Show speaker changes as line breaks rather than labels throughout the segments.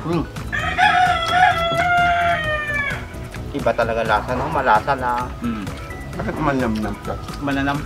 Iba talaga lasa, no? Malasa na.
Bakit manamnam ka?
Mananam.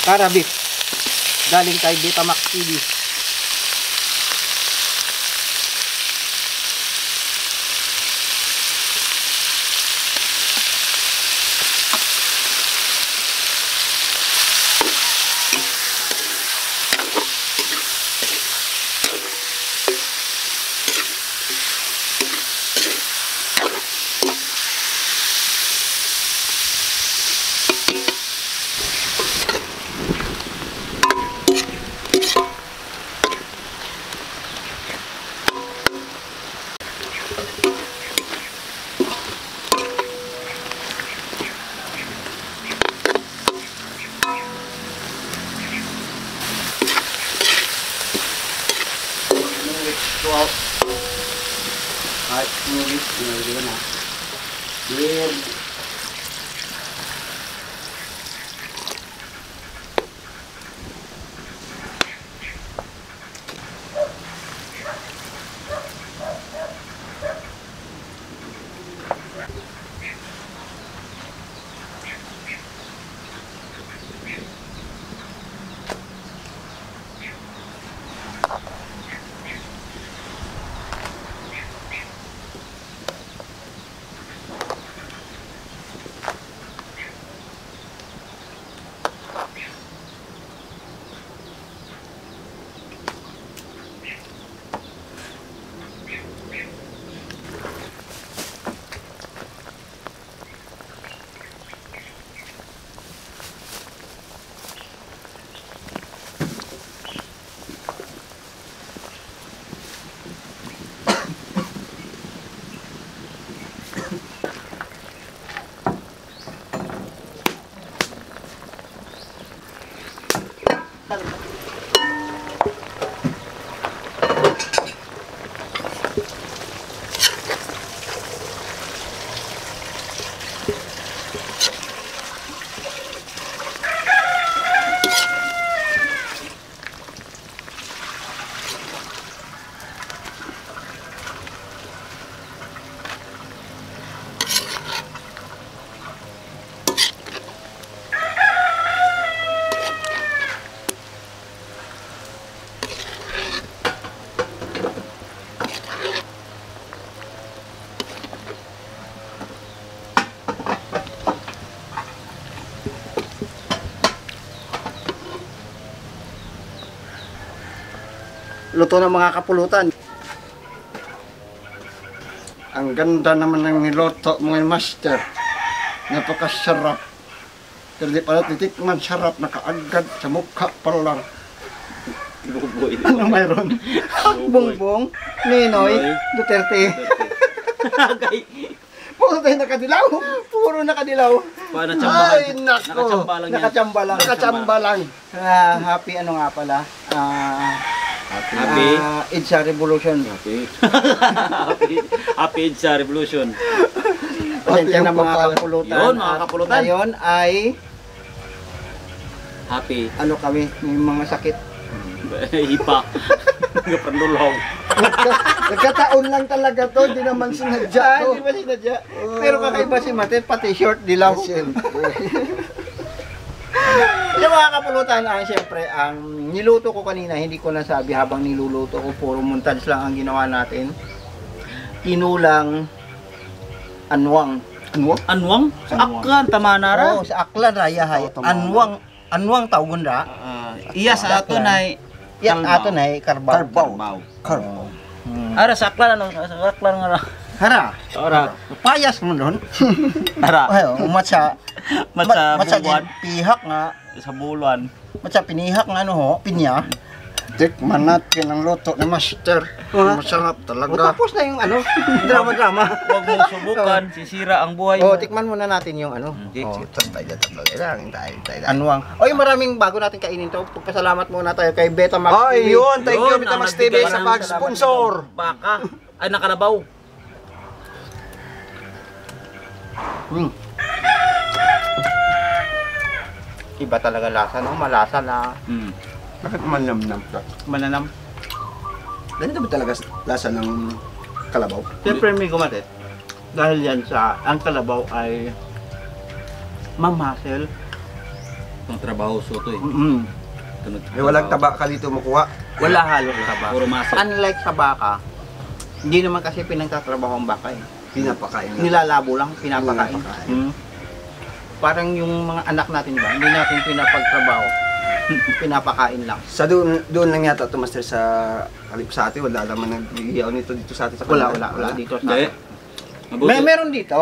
Karabit. Galing kay Betamax TV. At nulis, nulis na. Weird. Luto ng mga kapulutan.
Ang ganda naman ng niloto mga master. Napakasarap. Pero di pala titikman, sarap, nakaagad sa mukha pa lang.
Ano mayroon? Bongbong, Ninoy, Duterte. Puro tayo nakadilaw. Puro nakadilaw.
Ay, nako.
Nakachamba lang.
Nakachamba lang.
Happy ano nga pala?
Happy
EDSA Revolution.
Happy EDSA Revolution.
Pasensya na mga kapulutan.
Yun, mga kapulutan.
Ngayon ay
Happy.
ano kami, may mga sakit.
Hipa. Nagapandulaw.
Nagkataon lang talaga to, hindi naman sinadya to.
Hindi ba sinadya?
Pero kakaiba si Mate, pati short dilaw.
Siyempre.
Yung mga kapulutan, siyempre, ang niluto ko kanina, hindi ko nasabi habang niluluto ko, puro montage lang ang ginawa natin. Tinulang anwang.
Ano?
Anwang? Sa Aklan, Tamanara.
Oh, sa Aklan raya hay.
Oh, tama.
Anwang tawgon ra.
Iya sa ato na
Yak ato na Carbaw.
Carbaw. Carbaw.
Ara sa Aklan ano? Sa Aklan nga ra.
Hara.
Ara.
Payas mo doon.
Ara.
Ay, matsa.
Matsa buwan.
Pihak nga.
Sa Buluan.
Matsa pinihak nga ano ho, pinya.
Tikman natin ang luto ni Master. Masarap
O,
talaga.
tapos na yung ano, drama-drama.
Huwag mong subukan, sisira ang buhay
Oh,
mo.
tikman muna natin yung ano.
Sige,
Oh,
sige.
Tapos tayo lang.
Anwang. Oy, maraming bago natin kainin to. Pagpasalamat muna tayo kay Betamax
Ay,
TV.
yun. Thank you,
Yun,
Betamax
ang
TV
nagbigay
sa
ng
pag-sponsor.
Baka. Ay, nakalabaw.
Iba talaga lasa, no? Malasa na
Bakit manamnam ka?
mananam.
Ganito ba talaga lasa ng kalabaw?
Siyempre may gumatit. Dahil yan sa, ang kalabaw ay mamahasel.
Itong trabaho so to eh.
Eh, walang taba ka dito makuha.
Wala halos taba.
Puro muscle.
Unlike sa baka, hindi naman kasi pinagtatrabaho ang baka eh.
Pinapakain na.
Nilalabo lang, pinapakain.
Pinapakain.
Parang yung mga anak natin ba, hindi natin pinapagtrabaho. Pinapakain lang.
Sa doon lang yata ito, Master, sa Kalipsati. Wala naman nag-iiyaw nito dito sa atin sa
Wala
Canada.
dito sa
Hindi. Mabuti.
meron dito.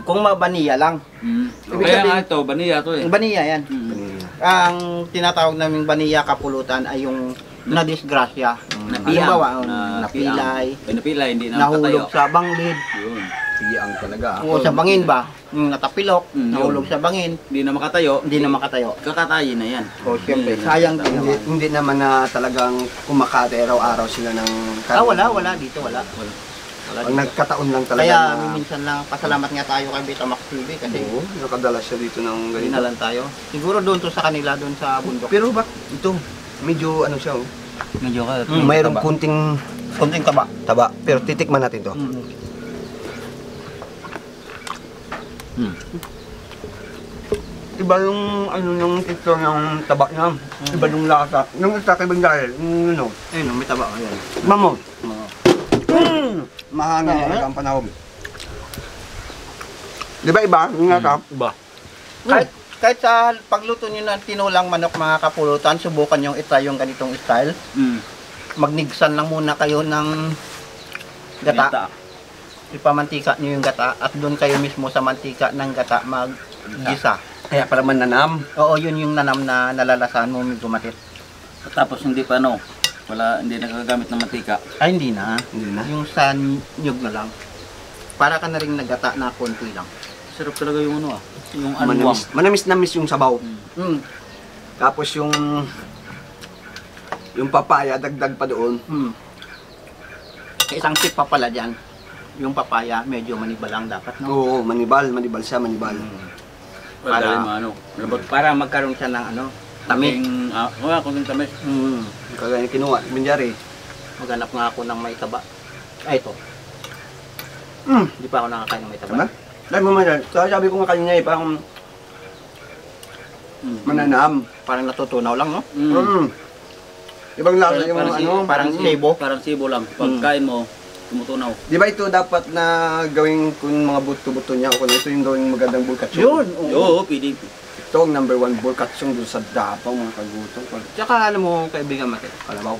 Kung mabaniya lang. Ibig
Kaya
sabihin-
nga ito, baniya to eh.
Baniya yan.
Kanina.
Ang tinatawag naming baniya kapulutan ay yung nadisgrasya. Halimbawa, napilay,
Ay, napilay, hindi na makatayo.
nahulog sa banglid,
Yun.
Tiyang talaga.
o sa bangin ba, yung natapilok,
Mm,
nahulog sa bangin,
Hindi na makatayo.
hindi na makatayo.
Kakatayin na yan.
O siyempre,
Hindi na
sayang
makatayo.
din
Hindi,
naman.
hindi naman na talagang kumakate araw-araw sila ng
Wala dito, wala. Wala
Pag
dito.
nagkataon lang talaga
Kaya
na...
minsan lang, pasalamat nga tayo kay Betamax TV kasi
Oo, nakadala siya dito ng ganito.
dinalan tayo. Siguro doon to sa kanila, doon sa bundok.
Pero bak ito, medyo ano siya oh.
Medyo ka.
Mayroong
taba.
kunting
Kunting taba.
taba, pero titikman natin to. Iba yung ano yung texture ng taba niya. Iba yung lasa. Yung isa kay dahil, yung ano,
Ayun, may taba. Ayun.
mamo. Mahangin talaga ang panahon. Di ba iba? Yung lasa?
Ba?
Kahit sa pagluto nyo ng tinulang manok mga kapulutan, subukan nyo itry yung ganitong style. Magnigsan lang muna kayo ng gata. Ipamantika nyo yung gata at doon kayo mismo sa mantika ng gata maggisa.
Kaya para mananam.
Oo, yun yung nanam na nalalasahan mo may gumatit.
Tapos hindi pa ano, hindi nagagamit ng mantika.
Ay, hindi na.
Hindi na.
Yung sa nyug na lang. Para ka na rin nagata na konti lang.
Sarap talaga yung ano yung anwang.
Manamis yung sabaw.
Mm.
Tapos yung papaya, dagdag pa doon.
Mm. Isang tip pa pala dyan. Yung papaya, medyo manibalang dapat, no?
Oo, manibal siya, manibal.
Para ano,
Para magkaroon siya ng ano, tamis.
Wala kung tamis.
Kagaya kinuha, Minjari.
Maghanap nga ako ng may taba. Ay, ito. Hindi pa ako nakakain ng may taba.
Tama? Dahil mo man, sabi ko nga kanina parang mananam.
Parang natutunaw lang, no?
Ibang lasa yung
Parang
ano,
parang sibo.
Parang sibo lang. Pagkain mo, tumutunaw.
Di ba ito dapat na gawing kung mga buto-buto niya o kung ito yung gawing magandang bulkatsyon?
Yun!
Oo, pwede.
Ito ang number 1 bulkatsyon doon sa Davao, mga kagutom.
Tsaka alam mo, kaibigan Mate, kalabaw.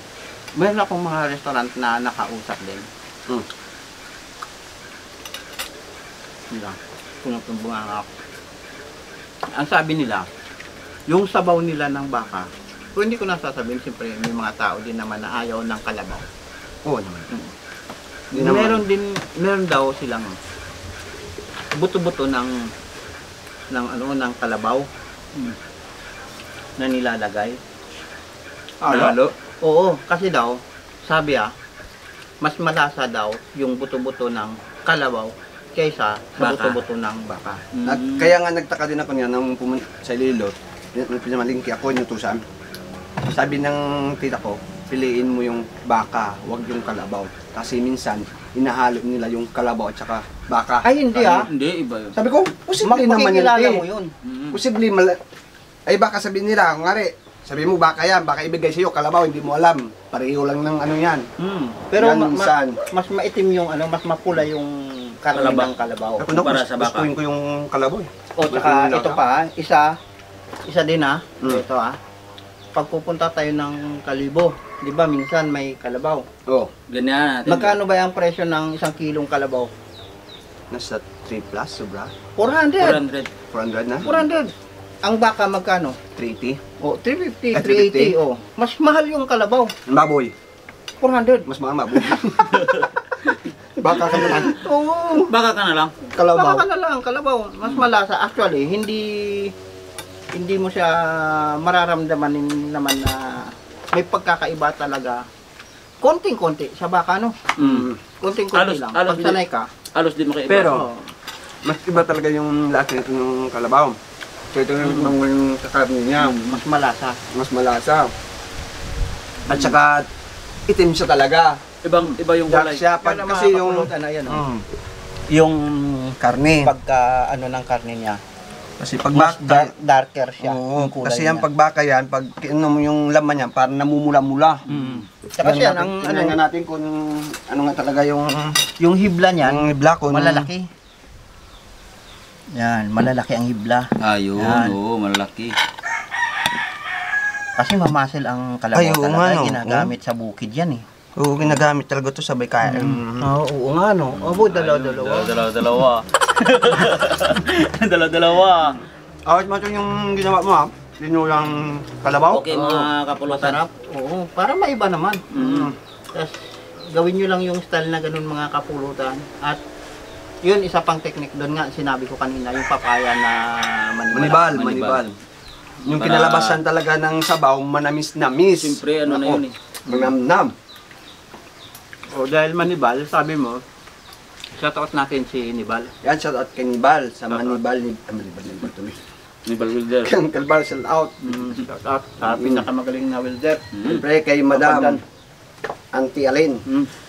Meron akong mga restaurant na nakausap din. Hindi lang. Punutumbungan ako. Ang sabi nila, yung sabaw nila ng baka, kung hindi ko nasasabihin, siyempre may mga tao din naman na ayaw ng kalabaw.
Oo naman. Di naman.
Meron daw silang buto-buto ng ng kalabaw na nilalagay.
Lalo?
Oo, kasi daw, sabi mas malasa daw yung buto-buto ng kalabaw kaysa sa
Baka.
buto-buto ng baka.
Kaya nga nagtaka din ako niya nung pumunta sa Ililo, pinamalingki ako, inutusan. Sabi ng tita ko, piliin mo yung baka, wag yung kalabaw. Kasi minsan, inahalo nila yung kalabaw at saka baka.
Ay, hindi
Hindi, iba yun.
Sabi ko, posible naman yan
Makikilala
eh.
mo yun.
Posible, ay baka sabihin nila, ngari, sabi mo baka yan, baka ibigay sa'yo, kalabaw, hindi mo alam. Pareho lang ng ano yan.
Pero
Yan minsan.
mas maitim yung mas mapula yung karne
Kalabaw.
ng kalabaw.
Ako na,
Para sa baka.
gustuin ko yung kalabaw eh.
O tsaka ito pa, isa din
Mm.
ito pagpupunta tayo ng Kalibo, di ba minsan may kalabaw.
Oo.
Ganyan natin.
Magkano ba yung presyo ng 1 kilong kalabaw?
Nasa 3 plus, sobra.
400.
400.
400 na?
400. Ang baka magkano?
380.
O, 350,
Ah,
380. O, mas mahal yung kalabaw.
Ang baboy.
400.
Mas mahal baboy. Baka ka naman.
Oo.
Baka ka na lang.
Kalabaw.
Baka ka na lang, kalabaw. Mas malasa. Actually, hindi mo siya mararamdaman naman na may pagkakaiba talaga. Konting-konti sa baka, no?
Mm.
Konting-konti lang. Pag sanay ka.
Halos di makaiba.
Pero,
oo.
mas iba talaga yung lasa nito ng kalabaw. So ito yung kakarni niya.
Mas malasa.
Mas malasa. At saka, itim siya talaga.
Iba yung
Dark
kulay.
siya.
Kaya
Kasi yung...
ayan,
Yung karne.
pagka ng karne niya.
Kasi pag
Mas
baka...
darker siya.
Oo,
yung kulay
kasi yan
niya.
pagbaka yan, pag kinom mo yung laman niya, parang namumula-mula.
Tsaka siya, ang
tingnan nga natin kung ano nga talaga yung
yung hibla niyan,
yung black kung
malalaki. Yan, malalaki ang hibla.
Ayun,
Yan.
oo, malaki.
Kasi mamasil ang kalabaw
Ay, oo
talaga.
nga, no.
Ginagamit sa bukid yan eh.
Oo, ginagamit talaga to sabay kain.
Oo nga no. Obo, dalawa-dalawa.
Dalawa-dalawa. Dalawa-dalawa.
Awit mo ito yung ginawa mo ha? Dinulang kalabaw?
Okay mga kapulutan.
Masarap. Oo, para maiba naman.
Mm.
Tapos, gawin nyo lang yung style na ganun mga kapulutan. At, yun, isa pang technique doon nga, sinabi ko kanina, yung papaya na
Manibal,
Manibal.
manibal. Yung
Para-
kinalabasan talaga ng sabaw, manamis-namis.
Siyempre, ano na yun eh.
Manamnam.
O, dahil manibal, sabi mo, shoutout natin si Nibal.
Yan, shout out kay Nibal. Sa Manibal, Manibal tuloy.
Nibal Wilder.
Kang Kalbal, shout out.
Shoutout sa pinakamagaling na welder.
Siyempre kay Madam Auntie Alin.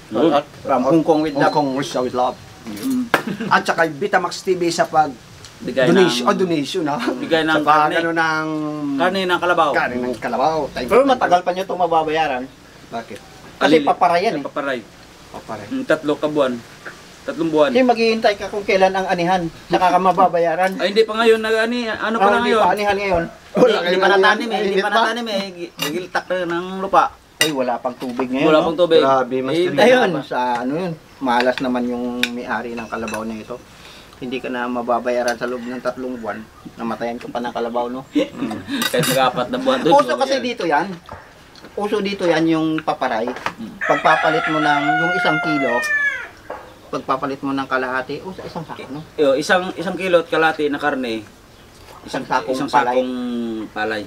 Shoutout from Hong Kong with
Hong
love.
Kong with love. At saka Vitamax TV sa pag
Bigay
donation,
ng,
donation ha.
Bigay ng
sa pag
karne.
ano ng
Karne ng kalabaw.
karne ng kalabaw. Thank you.
Pero matagal pa nyo itong mababayaran.
Bakit?
Kasi
Alili.
paparayan eh.
Paparay.
O pare.
3 kabuan. 3 buwan.
Kasi maghihintay ka kung kailan ang anihan. Saka ka mababayaran.
Ay, hindi pa ngayon. Ano pa na
Hindi
ngayon?
pa anihan ngayon.
Hindi pa natanim eh. Hindi
Init
pa
pa.
natanim eh. Gigiltak na ng lupa.
Ay, wala pang tubig ngayon.
Wala
no?
pang tubig.
Grabe, mas
Eh,
tuloy.
Ayun, sa ano yun, malas naman yung may-ari ng kalabaw na ito. Hindi ka na mababayaran sa loob ng 3 buwan. Namatayan ko pa ng kalabaw, no?
Kahit mag-4 na buwan.
Uso kasi dito yan. Uso dito yan yung paparay. Pagpapalit mo ng yung 1 kilo, pagpapalit mo ng kalahati, o sa 1 sako, no?
Isang kilo at kalahati na karne.
Isang sakong
Isang
palay.
sakong palay.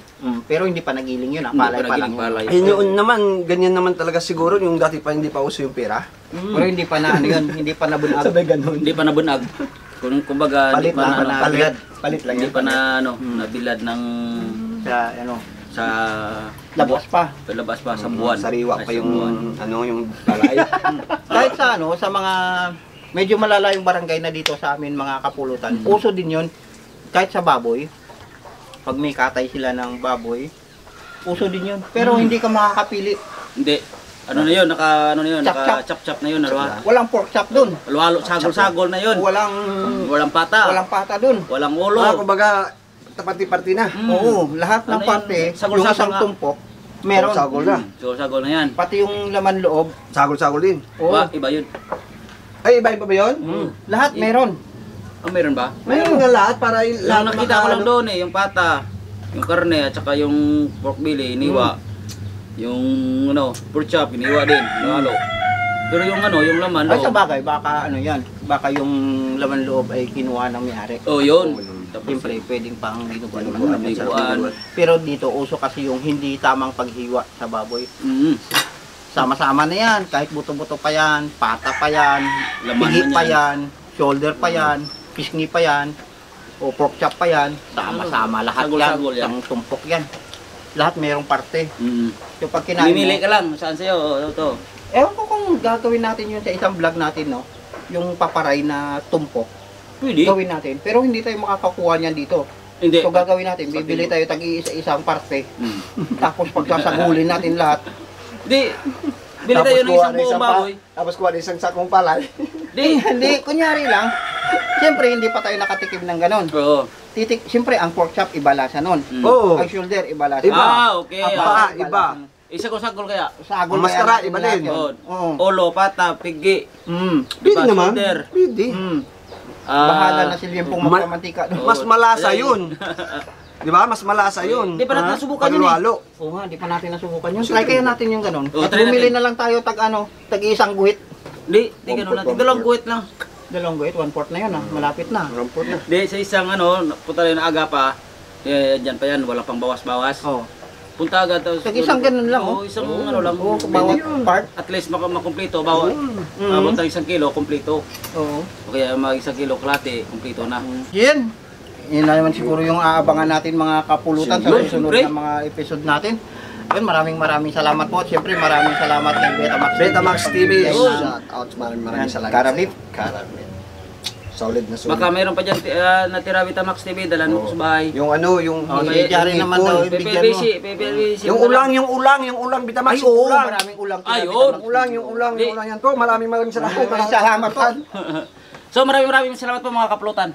Pero hindi pa nagiling yun,
Hindi
palay
pa
pa lang
naging
yun.
palay.
Ayun yun naman, ganyan naman talaga siguro yung dati pa hindi pa uso yung pera.
Pero hindi pa na ano yun, hindi pa nabunag.
ganun.
Hindi pa nabunag. Kumbaga,
Palit
hindi pa
na,
na,
palit.
Palit lang
hindi
yan.
pa na nabilad ng
Sa ano,
sa
labas pa.
labas pa sa buwan.
Sariwa
Ay,
pa
sa
yung
buwan.
ano yung palay.
Kahit sa ano, sa mga medyo malalayong barangay na dito sa amin mga kapulutan, uso din yun. Kahit sa baboy, pag may katay sila ng baboy, uso din yun. Pero hindi ka makakapili.
Hindi. Ano na yun, naka
Chop-chop.
chop-chop na yun, halo.
Walang pork chop dun.
Halo, sagol-sagol na yun. Walang pata.
Walang pata dun.
Walang ulo.
Kumbaga, tapati-parti na.
Oo, lahat ng
Ano yun?
parte,
Sagol-sagol
yung isang
nga.
tumpok, meron.
Sagol na.
Sagol na yan.
Pati yung laman loob,
Sagol-sagol din.
oo.
Iba yun.
Ay, iba-iba ba yun?
Lahat meron.
Oh, meron ba?
Mayroon nga lahat para
Yung
lahat
nakita ko lang doon eh, yung pata, yung karne at saka yung pork belly, iniwa. Yung pork chop, iniwa din, halo. Pero yung yung laman
Ay sa
loob.
bagay, baka ano yan, baka yung laman loob ay kinuha ng may-ari.
Oh, yun. Tapos,
Siyempre, pwedeng pang ginuguan
Ginuguan,
naman.
ginuguan.
Pero dito, uso kasi yung hindi tamang paghiwa sa baboy. Sama-sama na yan, kahit buto-buto pa yan, pata pa yan,
Laman
pigi
man
pa
yan.
yan, shoulder pa yan, pisngi pa yan, o pork chop pa yan, sama-sama lahat
Sagol-sagol yan.
yan, ang tumpok yan. Lahat mayroong parte.
Mm.
Yung pag kinain
Mimili
mo,
ka lang, saan sa'yo, ito.
ewan ko kung gagawin natin yun sa isang vlog natin, no? Yung paparay na tumpok,
Pwede.
gawin natin. Pero hindi tayo makakakuha niyan dito.
Hindi.
So gagawin natin, bibili tayo tag-iisa-isang parte.
Mm.
Tapos pagsasagulin natin lahat,
Hindi. Bili tayo ng isang buong baboy.
Tapos kuha ng isang sakong palay.
Hindi, kunyari lang. Siyempre, hindi pa tayo nakatikim ng ganon.
Oo.
Siyempre, ang pork chop, iba lasa nun.
Oo.
Ang shoulder, iba lasa.
Iba.
Okay.
Ang
ah.
paa,
iba.
Isa ko sagol kaya.
Sagol
Ang maskara,
kaya natin
iba
lahat
din.
yun.
Oo.
Oo.
Olo, pata, pigi.
Pwede naman.
Shoulder.
Pwede.
Bahala na si Limpong
Ma-
magpamantika doon.
Mas malasa
Ayan.
yun. Di ba? Mas malasa yun.
Di pa natin
Ha?
nasubukan yun eh.
Paghalo.
Oo nga, di pa natin nasubukan yun. Try kaya natin yung ganon.
Oo,
At
try
bumili
natin.
na lang tayo tag isang guhit.
Di ganun natin. Dalawang guhit lang.
Dalawang guhit, 1/4 na yun malapit na.
Rampot na.
Di, sa isang punta rin na aga pa. Diyan pa yan, walang pang bawas-bawas.
Oo.
Punta agad. Tapos,
Tag isang ganun lang,
Oo, isang ano lang.
Oo, bawat part.
At least makumpleto. Bawat, abot ng 1 kilo, kumpleto.
Oo.
O kaya mag 1 kilo kalate, kumpleto na.
Yan. Yun na naman siguro yung aabangan natin mga kapulutan sa
Siyempre,
susunod
siyempre.
na mga episode natin. Ayun, maraming salamat po. Siyempre, maraming salamat kay Betamax.
Betamax TV.
Yes.
Shout out. Maraming salamat.
Karabit.
Karabit. Solid na solid.
Baka mayroon pa dyan natira Betamax TV, dalan mo ko sa bahay.
Yung ano, yung
Bigyan rin naman daw. Bigyan mo.
PPLBC.
yung ulang Betamax.
Ay, oo,
ulang.
maraming ulang.
Ayun.
Yung ulang yan to. Maraming salamat.
Maraming salamat po.
So maraming salamat po mga kaplutan.